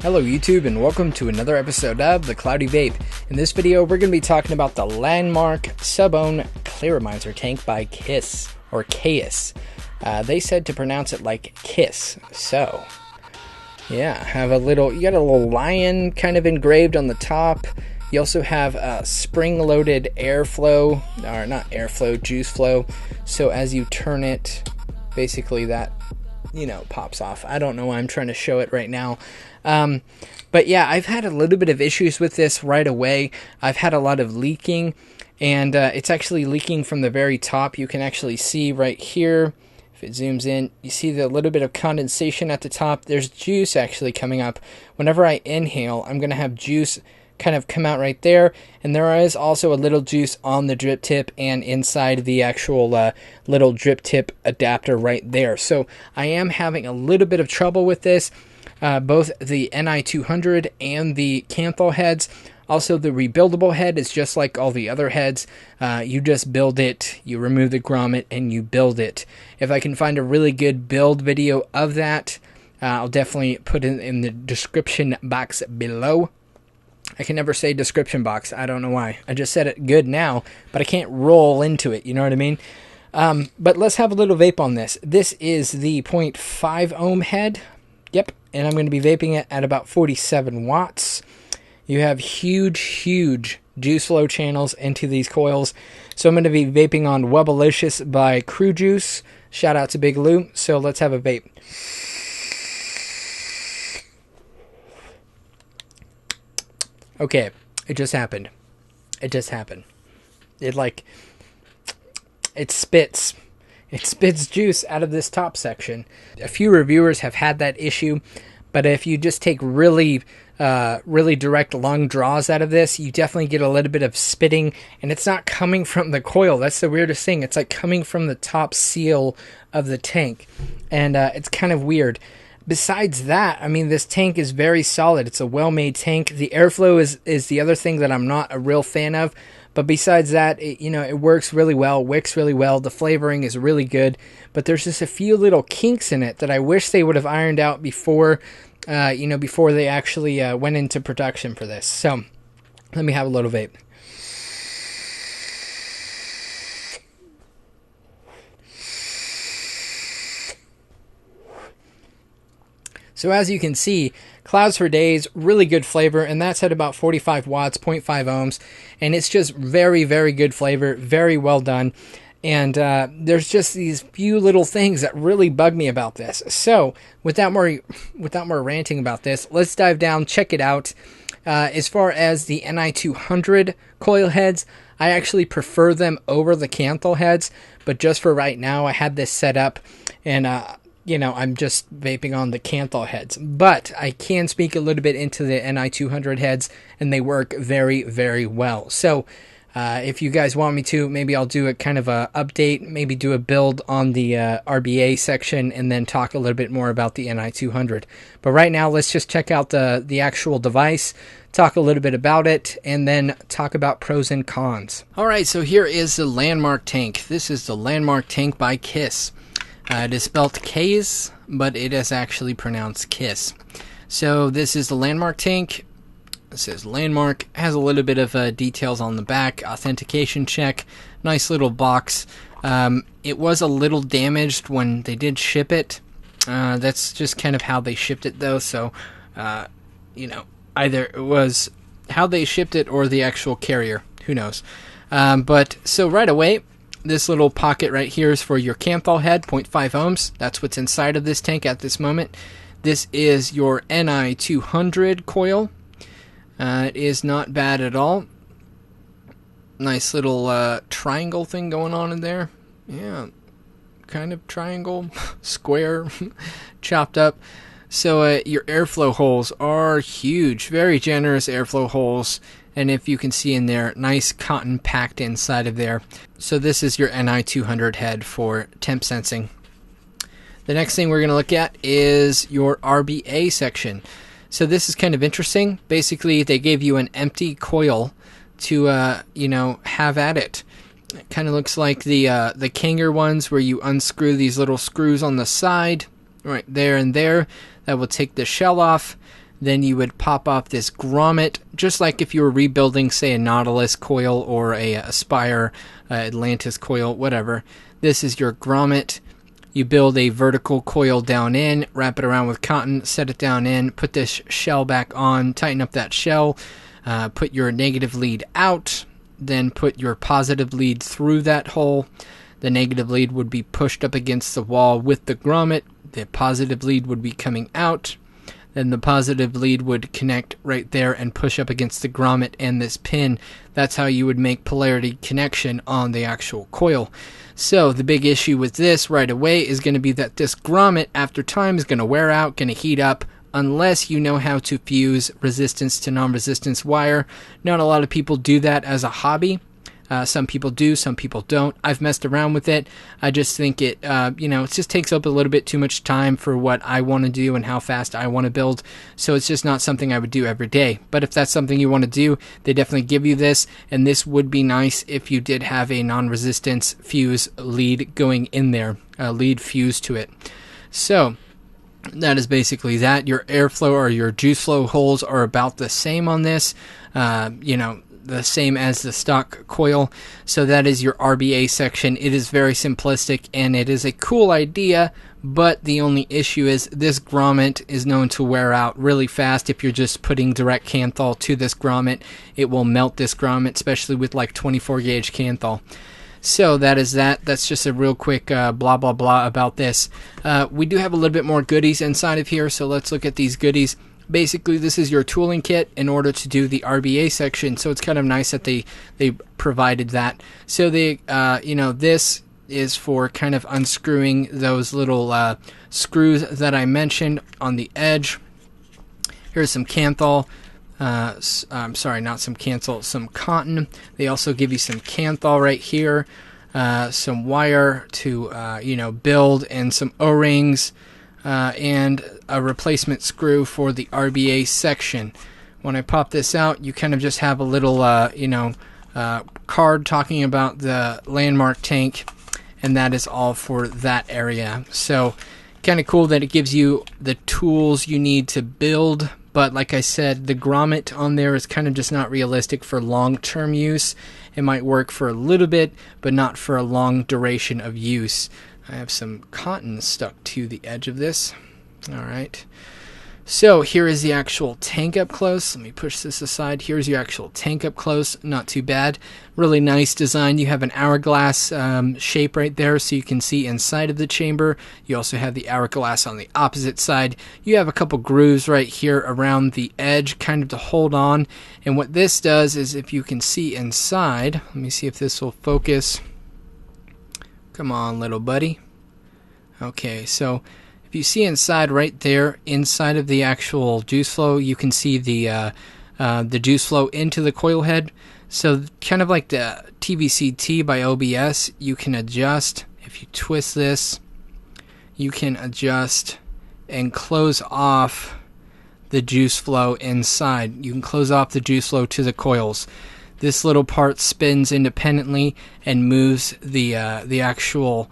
Hello YouTube and welcome to another episode of The Cloudy Vape. In this video we're going to be talking about the Landmark Sub-Ohm Clearomizer Tank by Kaees, or Kaees. They said to pronounce it like Kiss. So, yeah, you got a little lion kind of engraved on the top. You also have a spring-loaded airflow, or not airflow, juice flow. So as you turn it, basically that, pops off. I don't know why I'm trying to show it right now. But yeah, I've had a little bit of issues with this right away. I've had a lot of leaking, and it's actually leaking from the very top. You can actually see right here, if it zooms in, you see the little bit of condensation at the top. There's juice actually coming up. Whenever I inhale, I'm going to have juice kind of come out right there, and there is also a little juice on the drip tip and inside the actual little drip tip adapter right there. So I am having a little bit of trouble with this. Both the NI200 and the Canthal heads. Also, the rebuildable head is just like all the other heads. You just build it, you remove the grommet, and you build it. If I can find a really good build video of that, I'll definitely put it in the description box below. I can never say description box. I don't know why. I just said it good now, but I can't roll into it. You know what I mean? But let's have a little vape on this. This is the 0.5 ohm head. Yep, and I'm going to be vaping it at about 47 watts. You have huge juice flow channels into these coils. So I'm going to be vaping on Wubbalicious by Crew Juice. Shout out to Big Lou. So let's have a vape. Okay, it just happened. It spits. It spits juice out of this top section. A few reviewers have had that issue, but if you just take really direct long draws out of this, you definitely get a little bit of spitting, and it's not coming from the coil. That's the weirdest thing. It's like coming from the top seal of the tank, and it's kind of weird. Besides that, I mean, this tank is very solid. It's a well-made tank. The airflow is the other thing that I'm not a real fan of. But besides that, it works really well, wicks really well. The flavoring is really good. But there's just a few little kinks in it that I wish they would have ironed out before, before they actually went into production for this. So let me have a little vape. So as you can see, Clouds for Days, really good flavor, and that's at about 45 watts, 0.5 ohms, and it's just very, very good flavor, very well done, and there's just these few little things that really bug me about this. So, without more ranting about this, let's dive down, check it out. As far as the NI200 coil heads, I actually prefer them over the Canthal heads, but just for right now, I had this set up, and I'm just vaping on the Canthal heads, but I can speak a little bit into the NI200 heads, and they work very, very well. So if you guys want me to, maybe I'll do a kind of a update, maybe do a build on the RBA section, and then talk a little bit more about the NI200. But right now, let's just check out the actual device, talk a little bit about it, and then talk about pros and cons. All right, so here is the Landmark tank. This is the Landmark Tank by Kaees. It is spelled Kaees, but it is actually pronounced Kiss. So this is the Landmark tank. It says Landmark. Has a little bit of details on the back. Authentication check. Nice little box. It was a little damaged when they did ship it. That's just kind of how they shipped it, though. So, either it was how they shipped it or the actual carrier. Who knows? But so right away, this little pocket right here is for your Canthal head, 0.5 ohms. That's what's inside of this tank at this moment. This is your NI200 coil. It is not bad at all. Nice little triangle thing going on in there. Yeah, kind of triangle, square, chopped up. So your airflow holes are huge, very generous airflow holes. And if you can see in there, nice cotton packed inside of there. So this is your NI200 head for temp sensing. The next thing we're going to look at is your RBA section. So this is kind of interesting. Basically, they gave you an empty coil to, have at it. It kind of looks like the Kanger ones where you unscrew these little screws on the side, right there and there. That will take the shell off. then you would pop off this grommet, just like if you were rebuilding, say, a Nautilus coil or a Aspire, Atlantis coil, whatever. This is your grommet. You build a vertical coil down in, wrap it around with cotton, set it down in, put this shell back on, tighten up that shell, put your negative lead out, then put your positive lead through that hole. The negative lead would be pushed up against the wall with the grommet. The positive lead would be coming out. Then the positive lead would connect right there and push up against the grommet and this pin. That's how you would make polarity connection on the actual coil. So the big issue with this right away is going to be that this grommet after time is going to wear out, going to heat up, unless you know how to fuse resistance to non-resistance wire. Not a lot of people do that as a hobby. Some people do, some people don't. I've messed around with it. I just think it, it just takes up a little bit too much time for what I want to do and how fast I want to build. So it's just not something I would do every day. But if that's something you want to do, they definitely give you this. And this would be nice if you did have a non-resistance fuse lead going in there, a lead fuse to it. So that is basically that. Your airflow or your juice flow holes are about the same on this. The same as the stock coil. So that is your RBA section. It is very simplistic and it is a cool idea, but the only issue is this grommet is known to wear out really fast. If you're just putting direct Kanthal to this grommet, it will melt this grommet, especially with like 24 gauge Kanthal. So that is that. That's just a real quick blah blah blah about this. We do have a little bit more goodies inside of here, so let's look at these goodies. Basically, this is your tooling kit in order to do the RBA section, so it's kind of nice that they provided that. So this is for kind of unscrewing those little screws that I mentioned on the edge. Here's some Kanthal. I'm sorry, not some Kanthal, some cotton. They also give you some Kanthal right here, some wire to build, and some O-rings. And a replacement screw for the RBA section. When I pop this out, you kind of just have a little, card talking about the Landmark tank, and that is all for that area. So, kind of cool that it gives you the tools you need to build, but like I said, the grommet on there is kind of just not realistic for long-term use. It might work for a little bit, but not for a long duration of use. I have some cotton stuck to the edge of this. Alright. So here is the actual tank up close. Let me push this aside. Here's your actual tank up close. Not too bad. Really nice design. You have an hourglass shape right there so you can see inside of the chamber. You also have the hourglass on the opposite side. You have a couple grooves right here around the edge kind of to hold on. And what this does is, if you can see inside, let me see if this will focus. Come on, little buddy. Okay, so if you see inside right there, inside of the actual juice flow, you can see the juice flow into the coil head. So kind of like the TVCT by OBS, you can adjust. If you twist this, you can adjust and close off the juice flow inside. You can close off the juice flow to the coils. This little part spins independently and moves the actual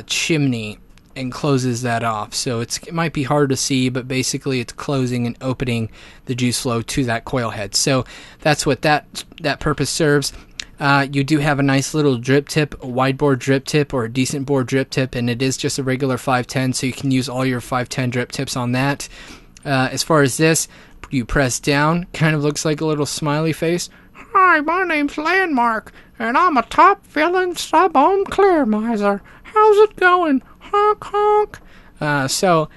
chimney and closes that off. So it might be hard to see, but basically it's closing and opening the juice flow to that coil head. So that's what that purpose serves. You do have a nice little drip tip, a wide bore drip tip or a decent bore drip tip, and it is just a regular 510, so you can use all your 510 drip tips on that. As far as this, you press down, kind of looks like a little smiley face. Hi, my name's Landmark, and I'm a top filling sub-ohm clear-miser. How's it going? Honk, honk. So,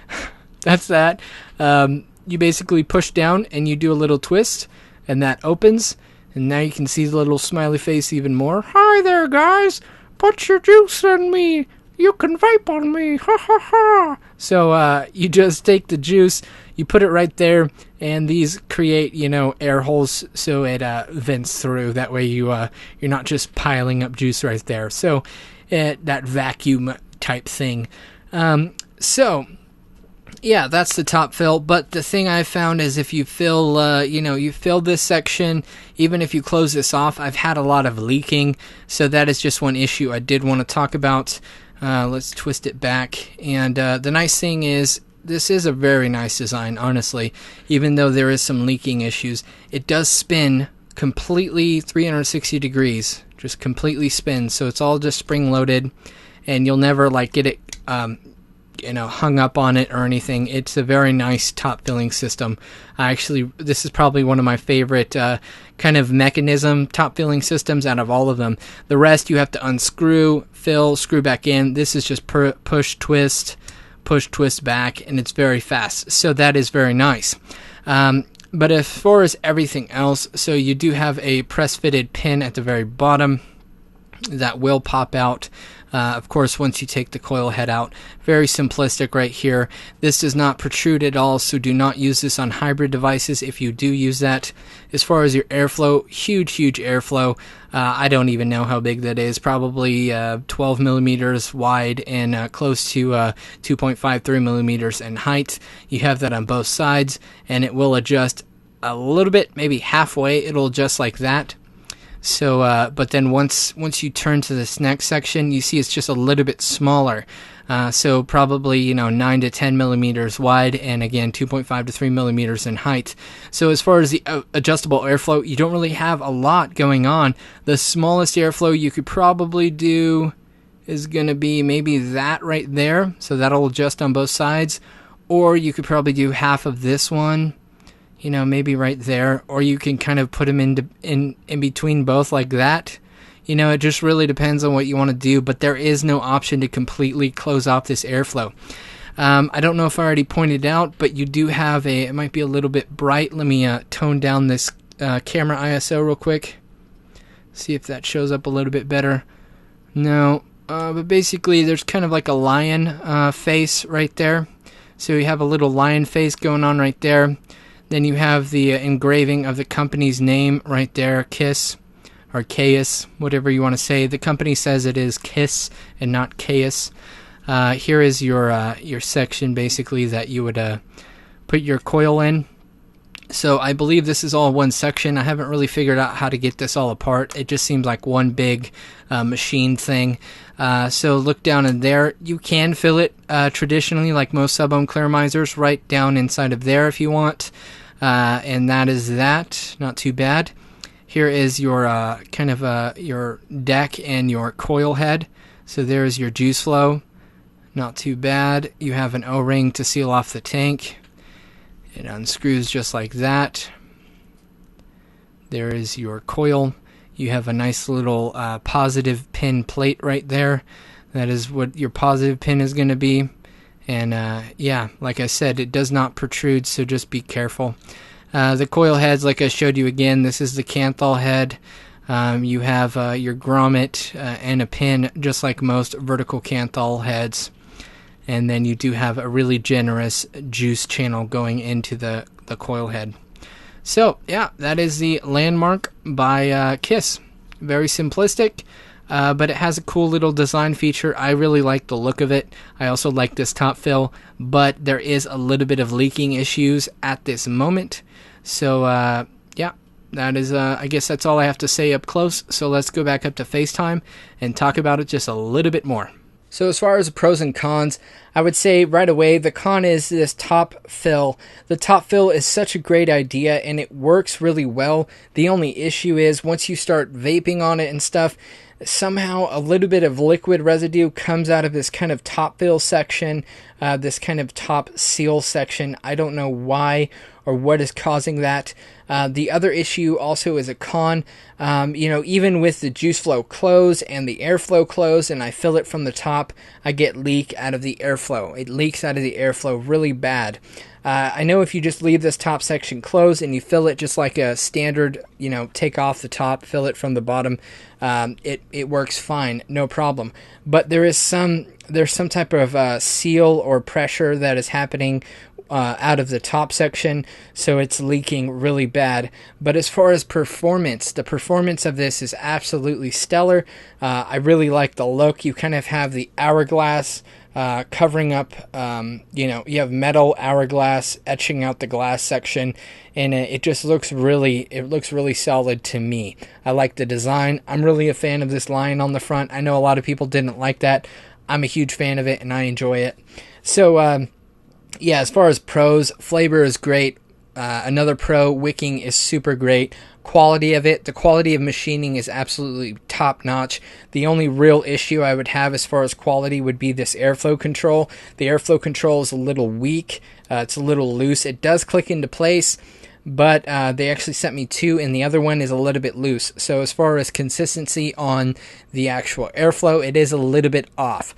that's that. You basically push down, and you do a little twist, and that opens, and now you can see the little smiley face even more. Hi there, guys. Put your juice in me. You can vape on me. Ha, ha, ha. So, you just take the juice, you put it right there, and these create, air holes so it vents through. That way you're not just piling up juice right there. So that vacuum type thing. So yeah, that's the top fill. But the thing I found is if you fill, you fill this section, even if you close this off, I've had a lot of leaking. So that is just one issue I did want to talk about. Let's twist it back. And the nice thing is, this is a very nice design, honestly. Even though there is some leaking issues, it does spin completely 360 degrees, just completely spins. So it's all just spring loaded, and you'll never like get it hung up on it or anything. It's a very nice top filling system. This is probably one of my favorite kind of mechanism top filling systems out of all of them. The rest you have to unscrew, fill, screw back in. This is just push, twist back, and it's very fast. So that is very nice. But as far as everything else, so you do have a press fitted pin at the very bottom that will pop out. Of course, once you take the coil head out. Very simplistic right here. This does not protrude at all, so do not use this on hybrid devices if you do use that. As far as your airflow, huge airflow. I don't even know how big that is. Probably 12 millimeters wide and close to 2.53 millimeters in height. You have that on both sides, and it will adjust a little bit, maybe halfway. It'll adjust like that. So, but then once you turn to this next section, you see it's just a little bit smaller. So probably 9 to 10 millimeters wide, and again 2.5 to 3 millimeters in height. So as far as the adjustable airflow, you don't really have a lot going on. The smallest airflow you could probably do is going to be maybe that right there. So that'll adjust on both sides, or you could probably do half of this one. Maybe right there, or you can kind of put them in between both like that. It just really depends on what you want to do, but there is no option to completely close off this airflow. I don't know if I already pointed out, but you do have it might be a little bit bright. Let me tone down this camera ISO real quick. See if that shows up a little bit better. No, but basically there's kind of like a lion face right there. So you have a little lion face going on right there. Then you have the engraving of the company's name right there, Kaees, or Kaees, whatever you want to say. The company says it is Kaees and not Kaees. Here is your section, basically, that you would put your coil in. So I believe this is all one section. I haven't really figured out how to get this all apart. It just seems like one big machine thing. So look down in there. You can fill it traditionally, like most sub-ohm clearimizers, right down inside of there if you want. And that is that. Not too bad. Here is your your deck and your coil head. So there's your juice flow. Not too bad. You have an O-ring to seal off the tank. It unscrews just like that. There is your coil. You have a nice little positive pin plate right there. That is what your positive pin is going to be. And yeah, like I said, it does not protrude, so just be careful. The coil heads, like I showed you again, this is the Kanthal head. You have your grommet and a pin, just like most vertical Kanthal heads. And then you do have a really generous juice channel going into the coil head. So, yeah, that is the Landmark by Kaees. Very simplistic, but it has a cool little design feature. I really like the look of it. I also like this top fill, but there is a little bit of leaking issues at this moment. So, yeah, that is, I guess that's all I have to say up close. So let's go back up to FaceTime and talk about it just a little bit more. So as far as the pros and cons, I would say right away the con is this top fill. The top fill is such a great idea and it works really well. The only issue is once you start vaping on it and stuff, somehow a little bit of liquid residue comes out of this kind of top fill section, this kind of top seal section. I don't know why or what is causing that. The other issue also is a con. Even with the juice flow closed and the airflow closed and I fill it from the top, I get leak out of the airflow. It leaks out of the airflow really bad. I know if you just leave this top section closed and you fill it just like a standard, take off the top, fill it from the bottom, it works fine, no problem. But there's some type of seal or pressure that is happening out of the top section, so it's leaking really bad. But as far as performance, the performance of this is absolutely stellar. I really like the look. You kind of have the hourglass covering up, you have metal hourglass etching out the glass section, and it just looks really solid to me. I like the design. I'm really a fan of this lion on the front. I know a lot of people didn't like that. I'm a huge fan of it and I enjoy it. So yeah, as far as pros, flavor is great. Another pro, wicking is super great. Quality of it, the quality of machining is absolutely top notch. The only real issue I would have as far as quality would be this airflow control. The airflow control is a little weak. It's a little loose. It does click into place, but they actually sent me two, and the other one is a little bit loose. So as far as consistency on the actual airflow, it is a little bit off.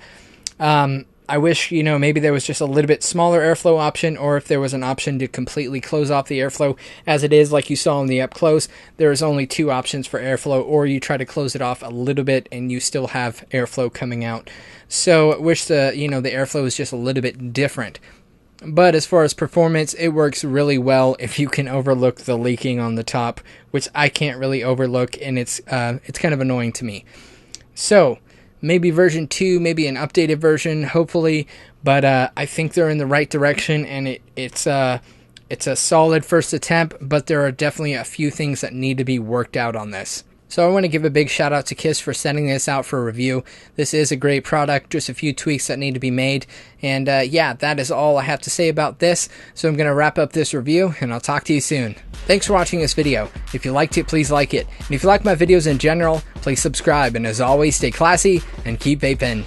I wish, maybe there was just a little bit smaller airflow option, or if there was an option to completely close off the airflow. As it is, like you saw in the up close, there's only two options for airflow, or you try to close it off a little bit and you still have airflow coming out. So I wish the airflow was just a little bit different. But as far as performance, it works really well if you can overlook the leaking on the top, which I can't really overlook, and it's kind of annoying to me. So maybe version 2, maybe an updated version, hopefully, but I think they're in the right direction, and it's a solid first attempt, but there are definitely a few things that need to be worked out on this. So I want to give a big shout out to Kaees for sending this out for review. This is a great product, just a few tweaks that need to be made. And yeah, that is all I have to say about this. So I'm going to wrap up this review, and I'll talk to you soon. Thanks for watching this video. If you liked it, please like it. And if you like my videos in general, please subscribe. And as always, stay classy and keep vaping.